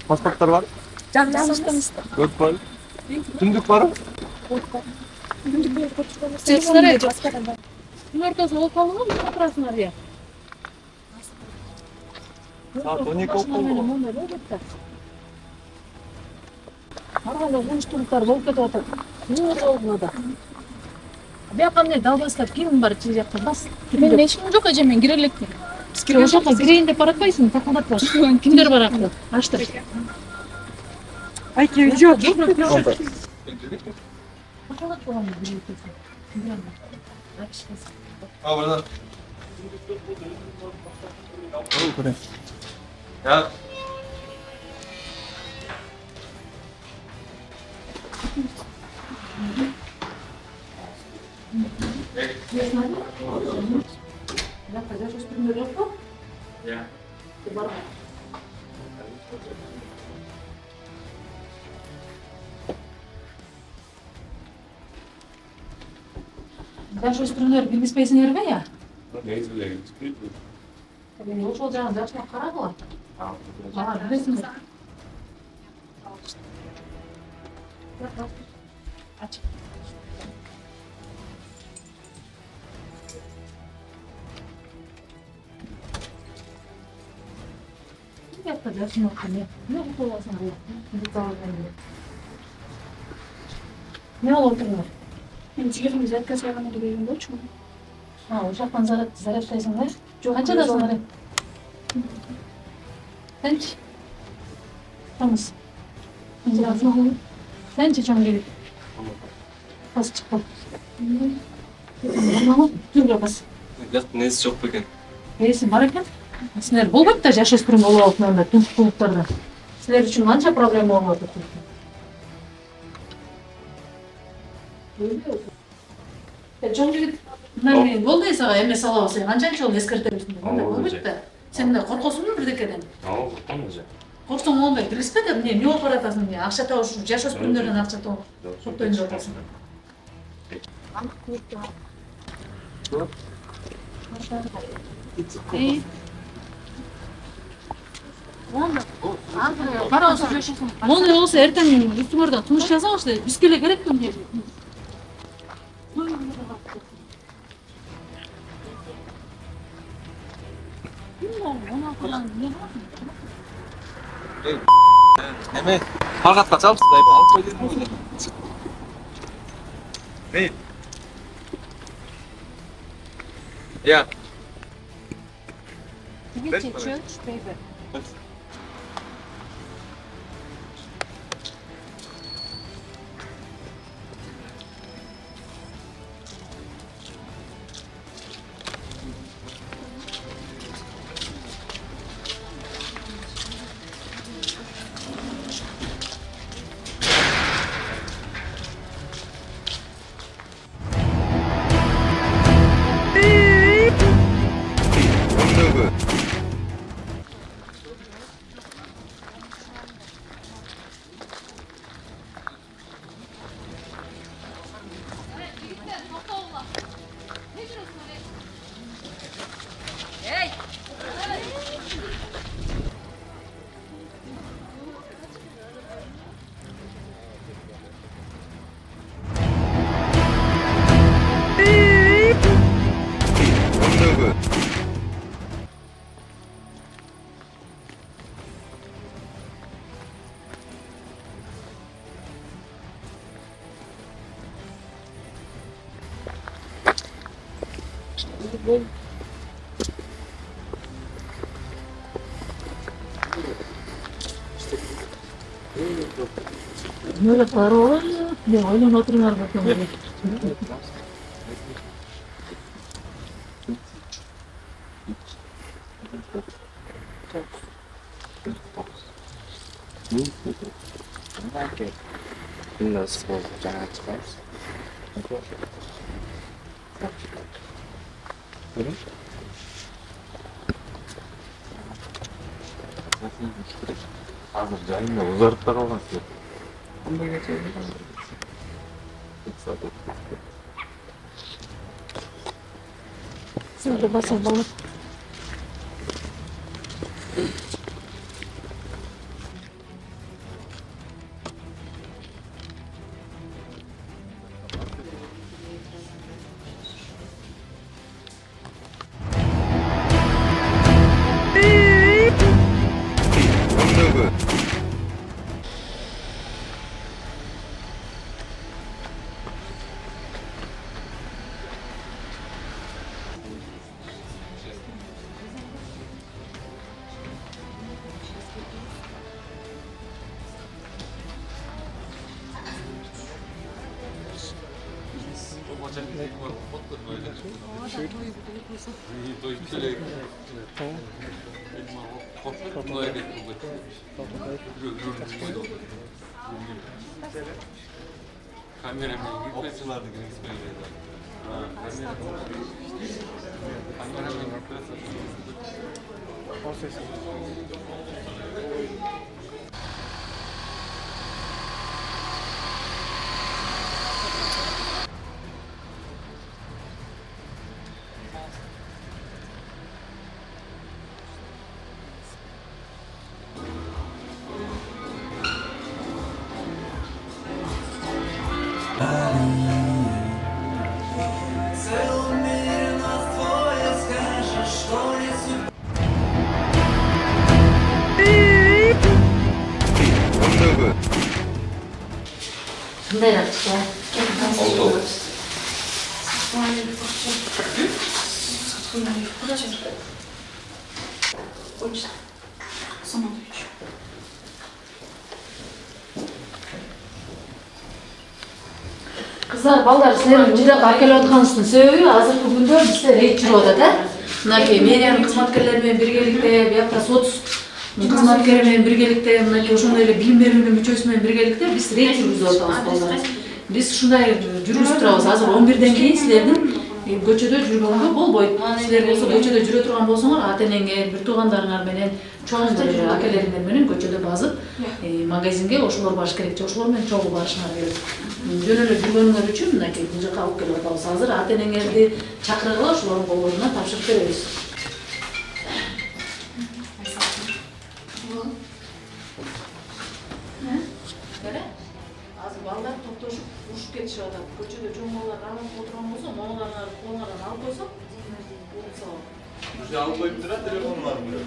Pasportlar var. Dört var. Tümdük var mı? Saat 12 oldu. Бияққа далбастап ким бар тиз жакта бас. Мен ешкім жоқ әже, мен кирелек. Ошоқа кирейин деп баратпайсың, такылдатпа. Кимдер барат? Аштыр. Айки идет. Ha buradan. Ya. Ya. Жаш өспүрүмдөр билбейсиңер бе я? Neyse de gittik. Ошол жагын жакшылап карагыла. Ага, билесиңер. Ач. Yapta dersin yok hani. Ne oldu olsun bu? Bir daha ne olur bunlar? Мен жигерим зарядкасы алган эле келген болчумун. Ha, uşaktan zareptaysan ver. Çok kaçadasın hadi. Sence? Tamız. Sence çam gelip. Bas çık bak. Ama dur bas. Neyse çok bakın. Neyse barakat. Sizler bolbayıp da жаш өспүрүм болуп алып түнкү клубтарда. Sizler için anca problem болмоду. Чоң жигит мен болду сага эмес алабыз, сен канчанчы жолу эскертерсиң деп. Мындай болбойт да. Сен да коркосуңбу бирдекеден? Корксоң болбойт. Билесиңби деп эмне болуп баратасың? Акча табыш, жаш өспүрүмдөрдөн акча топтойм деп атасың. Мону болсо эртең үстүңөрдөн тунуш жазабыз, бизге эле керекпи эмне? Hemen fakat kaçalım dayı bu alt koydun mu? Ne? Ya. Church paper. Böyle para olur mu? Ya öyle otururlar bakalım. Windows for Java Space. Hazır canım da uzarıp da kalmaz yok. Bunu geçelim. Sen de basın bana. Kameraman gitmesinlerdi gitmesinlerdi. Kameraman gitmesinlerdi. Bunday yaptık ya. Oldu. Kızlar, ballar, sizlerin juraq akele otqanısının sööbü azırkı күндө bizde reyt жүрүп атат. Мынакей мэриянын кызматкерлери менен биргеликте, биякта сот кызматкери менен биргеликте, мынакей ошондой эле билим берүүнүн мүчөсү менен биргеликте биз рейд жүргүзүп атабыз балдар. Биз ушундай жүргүзүп турабыз. Азыр 11ден кийин силердин көчөдө жүргөнгө болбойт. Силер болсо көчөдө жүрө турган болсоңор, ата-энеңе, бир туугандарыңар менен, чоң акелериңер менен көчөдө базып, магазинге ошолор барыш керек, же ошолор менен чогуу барышыңар керек. Жөн эле жүргөнүңөр үчүн мынакей бул жака алып келип атабыз. Азыр ата-энеңерди чакыргыла, ошолордун колдоруна тапшырып беребиз. Азыр балдар топтошуп урушуп кетишип атат. Көчөдө чоң балдар алып отурган болсо, моңоларына колуңардан алып койсок, болсо. Уже алып коюп турат телефонуңарды.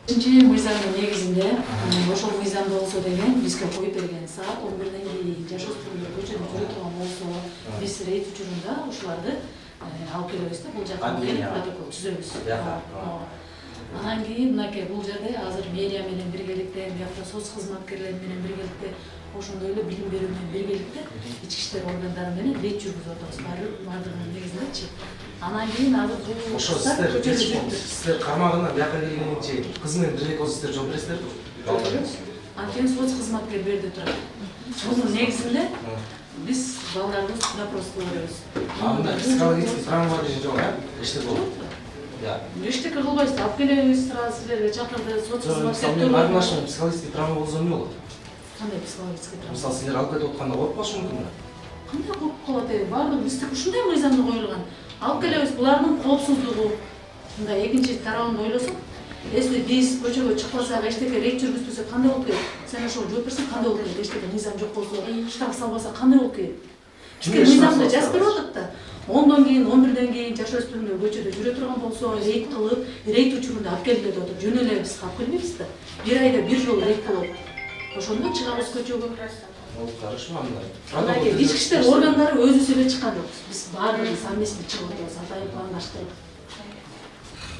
Биринчи мыйзамдын негизинде, ошол мыйзамда болсо деген бизге коюп берген саат 11ден кийин жашөспүрүмдөр көчөдө жүрө турган болсо, биз рейд учурунда ушуларды алып келебиз да, бул жака келип протокол түзөбүз. Анан кийин мынакей бул жерде азыр мэрия менен биргеликте, биякта соц кызматкерлери менен биргеликте, ошондой эле билим берүү менен биргеликте ички иштер органдары менен рейд жүргүзүп атабыз. Бардыгынын негизиндечи. Анан кийин азыр бул ошо сиздер кармагына бияка келгенин чейин кыз менен бирге сиздер жооп бересиздерби? Анткени соц кызматкер берди турат. Бунун негизинде биз балдарды допрос кыла беребиз. Анда психологический травма деген жок, эчтеке болот. Эчтеке кылбайсыз, алып келебиз, сразу силерге чакырды, соц кызматкер. Мен ашыгым психологический травма болсо эмне болот? Кандай психологический травма? Мисалы силер алып кетип атканда коркуп калышы мүмкүнбү? Кандай коркуп калат эби? Баардыгы бизде ушундай мыйзамда коюлган. Алып келебиз, булардын коопсуздугу. Мындай экинчи тарабын ойлосок, если биз көчөгө чыкпасак, эчтеке рейд жүргүзбөсөк кандай болуп кетет? Сен ошол жооп берсең кандай болуп кетет? Эчтеке мыйзам жок болсо, штраф салбаса кандай болуп кетет? Бизге мыйзамда жазып берип атат да. 10дон кийин, 11ден кийин жашөспүрүмдөр көчөдө жүрө турган болсо, рейд кылып, рейд учурунда алып келгиле деп атат. Жөн эле биз алып келбейбиз да. Бир айда бир жолу рейд болот. Ошондо чыгабыз көчөгө. Карышма мындай. Ички иштер органдары өзүбүз эле чыккан жокпуз. Биз баардыгын совместно чыгып атабыз, атайын пландаштырып.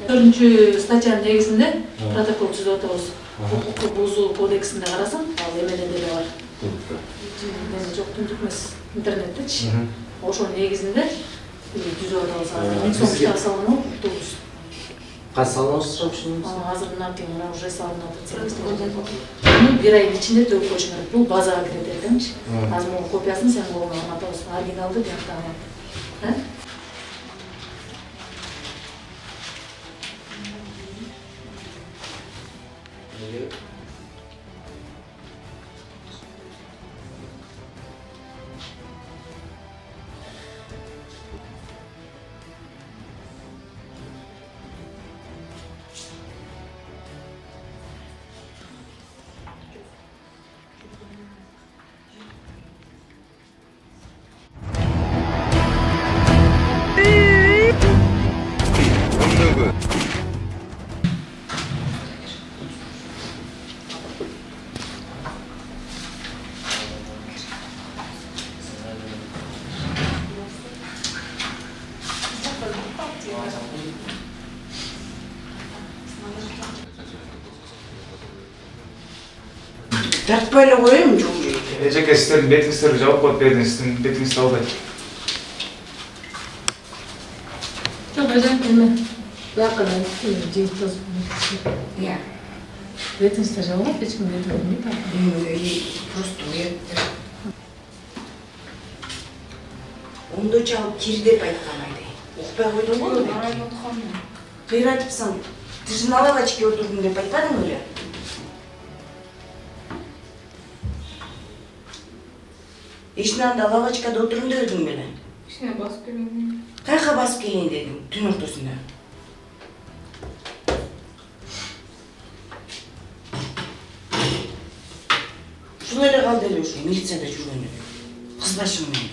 4-статьянын негизинде протокол түзүп атабыз. Укук бузуу кодексинде карасаң, ал эмеде деле бар. Жок, түндүк эмес, интернеттечи. Ошонун негизинде түзүп атабыз. 1000 сом штраф салынып, утубуз. Кайсы салынабыз штрафчыныбыз? Азыр мынакей уже салынып атат. Бир айдын ичинде төгүп коюш керек. Бул базага кирет экенчи. Азыр могу копиясын сен колуңа алматабыз. Оригиналды биякта алат. Тартпай эле коеюн жол жейди. Эжеке сиздердин бетиңиздерди жабып коюп бердиң, сиздин бетиңизди албайт. Çok acayip değil mi? Daha kadar cilt toz. Я. Retin stajı olarak hiç mi değil? Просто уятты. Ондо чалып кир деп айтканайды. Укпай койдуң го? Кыйратыпсың. Ты же на лавочке отурдуң деп айтпадың беле? Ишнанда лавочкада отурдум дебедиң беле? Кичине басып келем. Кайка басып келейин дедиң түн ортосунда. Ушул эле калды эле ушу милицияда жүргөнү. Кыз башым менен.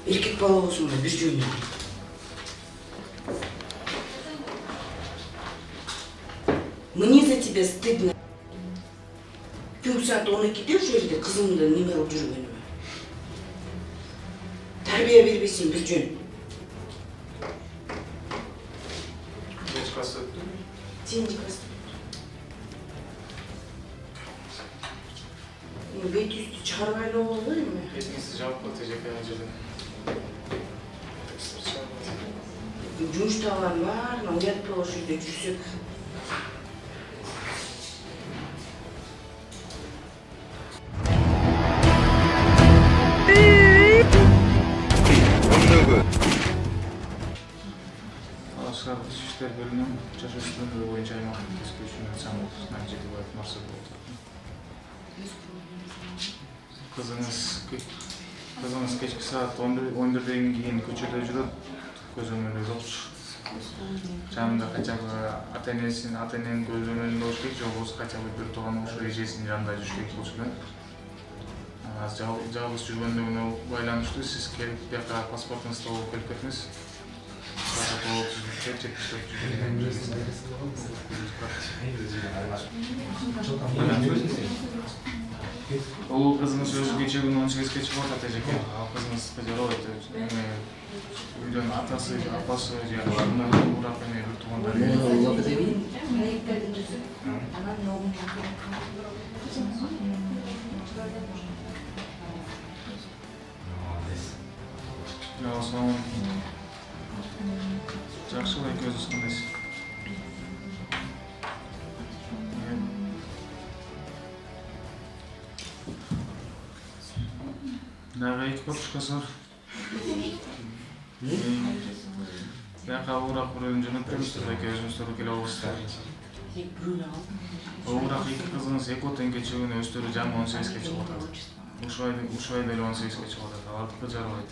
Эркек бала болсун да бир жөнү. Мне за тебя стыдно. Түнкү саат 12'de ошол жерде кызымды неме кылып жүргөнүмө. Тарбия бербейсиң бир жөн. Кечкасы Синдикасы. Бет үстү чыгарбай эле болду эми. бетиңизди жабып коюп эжеке ал жерде. Жумуштагылардын баарына уятпай ошол жерде жүрсөк. Алашкардык ички иштер бөлүмүнүн жасөспүрүмдөр боюнча аймактык тескөөчүнүн Саматовна Жетибаев Марсел болуп атат. Кызыңыз кечки саат 11'den кийин көчөдө жүрөт, көз өңүндө жок. Жанында качабы ата-эненин көз өңүндө болуш керек, же болбосо качабы бир тууган ушу эжесинин жанында жүрүш керек болчу да. Жалгыз жүргөндүгүнө байланыштуу сиз келип бияка паспортуңузду алып келип кеттиңиз. Ол кызыңыз өзү кече күнү 18'ge чыгып атат эжеке. Ал кызыңыз кыжырабайт. Үйдөн атасы, апасы же андан урап эме бир туугандары. Ассалам. Жакшы эле экөөбүз кандайсыз? Дагы 2 копчукасы бар. Бияка урак бирөөнү жөнөттүрүз, экөөбүздүр келе алабыздар. Урак 2 кызыңыз 2 оттон кече күнү өздөрү жамы 18'ge чыгып атат. Ушул айда эле 18'ge чыгып атат. Аларды кыжырабайт.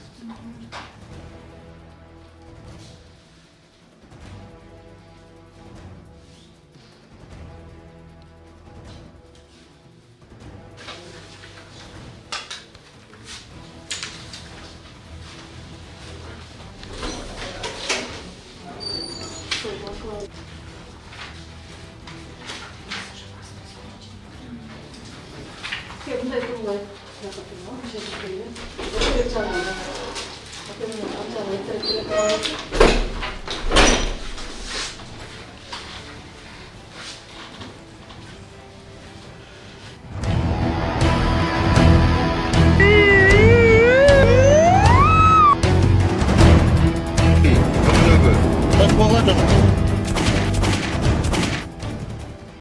Bunday durumlar yapatılıyor. Bir şey söyleyeyim. Böyle bir çağırıyor. Bakın, amcalar yeterli.